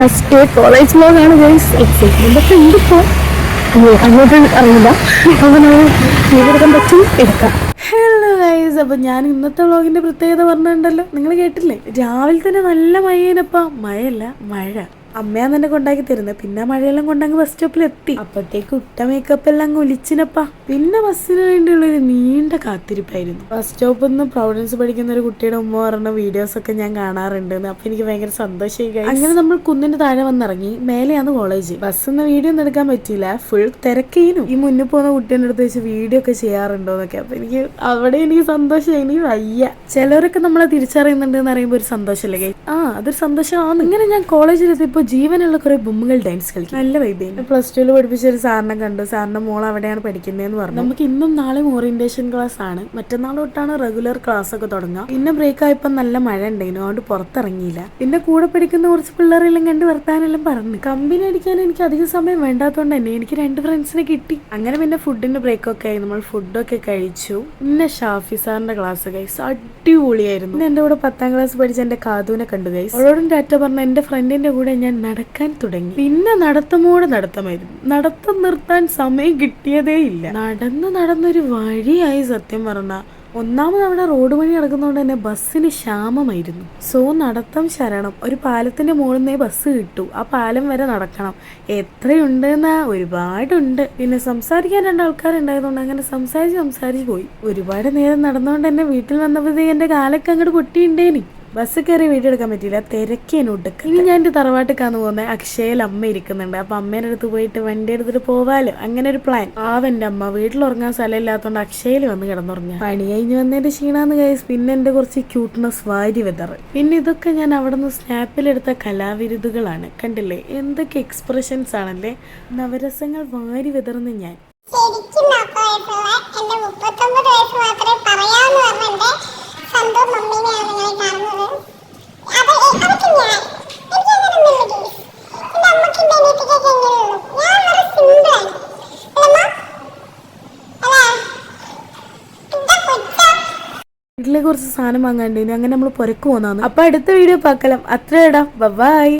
First college വ്ലോഗാണ് guys. Excitement ഉണ്ട് ഇപ്പോൾ. അങ്ങോട്ട് അറിയില്ല, അപ്പോൾ നമ്മൾ ചെയ്തെടുക്കാൻ പറ്റും, എടുക്കാം. ഹലോ ഗൈസ്, അപ്പം ഞാൻ ഇന്നത്തെ വ്ലോഗിന്റെ പ്രത്യേകത പറഞ്ഞിട്ടുണ്ടല്ലോ, നിങ്ങൾ കേട്ടില്ലേ? രാവിലെ തന്നെ നല്ല മഴേനപ്പാ. മഴയല്ല, മഴ. അമ്മയാന്ന് എന്നെ കൊണ്ടാക്കി തരുന്നത്. പിന്നെ മഴയെല്ലാം കൊണ്ടങ്ങ് ബസ് സ്റ്റോപ്പിൽ എത്തി. അപ്പത്തേക്ക് ഇട്ട മേക്കപ്പ് എല്ലാം അങ്ങ് ഒലിച്ചിനപ്പാ. പിന്നെ ബസ്സിന് വേണ്ടിയുള്ളൊരു നീണ്ട കാത്തിരിപ്പായിരുന്നു. ബസ് സ്റ്റോപ്പിൽ നിന്ന് പ്രൗഡൻസ് പഠിക്കുന്ന ഒരു കുട്ടിയുടെ ഉമ്മ പറഞ്ഞ വീഡിയോസ് ഒക്കെ ഞാൻ കാണാറുണ്ട്. അപ്പൊ എനിക്ക് ഭയങ്കര സന്തോഷമായി. അങ്ങനെ നമ്മൾ കുന്നിന്റെ താഴെ വന്നിറങ്ങി. മേലെയാണ് കോളേജ്. ബസ്സിൽ നിന്ന് വീഡിയോ ഒന്നും എടുക്കാൻ പറ്റിയില്ല, ഫുൾ തിരക്കേനു. ഈ മുന്നിൽ പോകുന്ന കുട്ടീൻ്റെ അടുത്ത് വെച്ച് വീഡിയോ ഒക്കെ ചെയ്യാറുണ്ടോ എന്നൊക്കെ. അപ്പൊ എനിക്ക് സന്തോഷമായി. എനിക്ക് വയ്യ. ചിലവരൊക്കെ നമ്മളെ തിരിച്ചറിയുന്നുണ്ട് എന്ന് പറയുമ്പോൾ ഒരു സന്തോഷമല്ലേ? അതൊരു സന്തോഷമാണ്. ഇങ്ങനെ ഞാൻ കോളേജിലെത്തിയപ്പോൾ ജീവനുള്ള കുറെ ബൊമ്മകൾ ഡാൻസ് കളിക്കും. നല്ല വൈബേന്. പ്ലസ് ടുവിൽ പഠിപ്പിച്ച ഒരു സാറിനെ കണ്ടു. സാറിന്റെ മോൾ അവിടെയാണ് പഠിക്കുന്നതെന്ന് പറഞ്ഞു. നമുക്ക് ഇന്നും നാളെയും ഓറിയന്റേഷൻ ക്ലാസ് ആണ്. മറ്റന്നാൾ തൊട്ടാണ് റെഗുലർ ക്ലാസ് ഒക്കെ തുടങ്ങുക. പിന്നെ ബ്രേക്ക് ആയപ്പോൾ നല്ല മഴ ഉണ്ടായിരുന്നു, അതുകൊണ്ട് പുറത്തിറങ്ങിയില്ല. പിന്നെ കൂടെ പഠിക്കുന്ന കുറച്ച് പിള്ളേരെല്ലാം കണ്ട് വർത്താനെല്ലാം പറഞ്ഞു. കമ്പനി അടിക്കാൻ എനിക്ക് അധികം സമയം വേണ്ടാത്തതുകൊണ്ട് തന്നെ എനിക്ക് 2 ഫ്രണ്ട്സിനെ കിട്ടി. അങ്ങനെ പിന്നെ ഫുഡിന്റെ ബ്രേക്ക് ഒക്കെ ആയി. നമ്മൾ ഫുഡൊക്കെ കഴിച്ചു. പിന്നെ ഷാഫി സാറിന്റെ ക്ലാസ് ഗൈസ് അടിപൊളിയായിരുന്നു. പിന്നെ എന്റെ കൂടെ 10ാം ക്ലാസ് പഠിച്ച എന്റെ കാതുവിനെ കണ്ടു ഗൈസ്. അവളോടും ടാറ്റ പറഞ്ഞ എന്റെ ഫ്രണ്ടിന്റെ കൂടെ ഞാൻ നടക്കാൻ തുടങ്ങി. പിന്നെ നടത്തമായിരുന്നു. നടത്തം നിർത്താൻ സമയം കിട്ടിയതേ ഇല്ല. നടന്നൊരു വഴിയായി. സത്യം പറഞ്ഞ ഒന്നാമത് അവിടെ റോഡ് പണി നടക്കുന്നതുകൊണ്ട് തന്നെ ബസ്സിന് ക്ഷാമമായിരുന്നു. സോ നടത്തം ശരണം. ഒരു പാലത്തിന്റെ മുകളിൽ നിന്നേ ബസ് കിട്ടു. ആ പാലം വരെ നടക്കണം. എത്രയുണ്ടെന്നാ? ഒരുപാടുണ്ട്. പിന്നെ സംസാരിക്കാൻ 2 ആൾക്കാരുണ്ടായതുകൊണ്ട് അങ്ങനെ സംസാരിച്ച് പോയി. ഒരുപാട് നേരം നടന്നുകൊണ്ട് തന്നെ വീട്ടിൽ വന്നപ്പോഴത്തേക്ക് എന്റെ കാലൊക്കെ അങ്ങോട്ട് പൊട്ടിയുണ്ടേനി. ബസ് കയറി വീഡിയോ എടുക്കാൻ പറ്റിയില്ല, തിരക്കേനൊടുക്ക. ഇനി ഞാൻ എൻ്റെ തറവാട്ടിക്കാന്ന് പോകുന്നത്. അക്ഷയയിൽ അമ്മ ഇരിക്കുന്നുണ്ട്. അപ്പൊ അമ്മേൻ്റെ അടുത്ത് പോയിട്ട് വണ്ടി എടുത്തിട്ട് പോവാലോ, അങ്ങനെ ഒരു പ്ലാൻ. എൻ്റെ അമ്മ വീട്ടിൽ ഉറങ്ങാൻ സ്ഥലം ഇല്ലാത്തതുകൊണ്ട് അക്ഷയയിൽ വന്ന് കിടന്നുറങ്ങാൻ. പണി കഴിഞ്ഞ് വന്നതിന്റെ ക്ഷീണാന്ന് ഗൈസ്. പിന്നെ എൻ്റെ കുറച്ച് ക്യൂട്ട്നെസ് വാരി വെതറ്. പിന്നെ ഇതൊക്കെ ഞാൻ അവിടെ നിന്ന് സ്നാപ്പിലെടുത്ത കലാവിരുതുകളാണ്. കണ്ടില്ലേ എന്തൊക്കെ എക്സ്പ്രഷൻസ് ആണല്ലേ. നവരസങ്ങൾ വാരി വെതറുന്ന ഞാൻ. വീട്ടിലെ കുറച്ച് സാധനം വാങ്ങാണ്ട് അങ്ങനെ നമ്മൾ പുരക്ക് പോന്നാണ്. അപ്പൊ അടുത്ത വീഡിയോ പാക്കലാം. അത്രേടാ, ബൈ.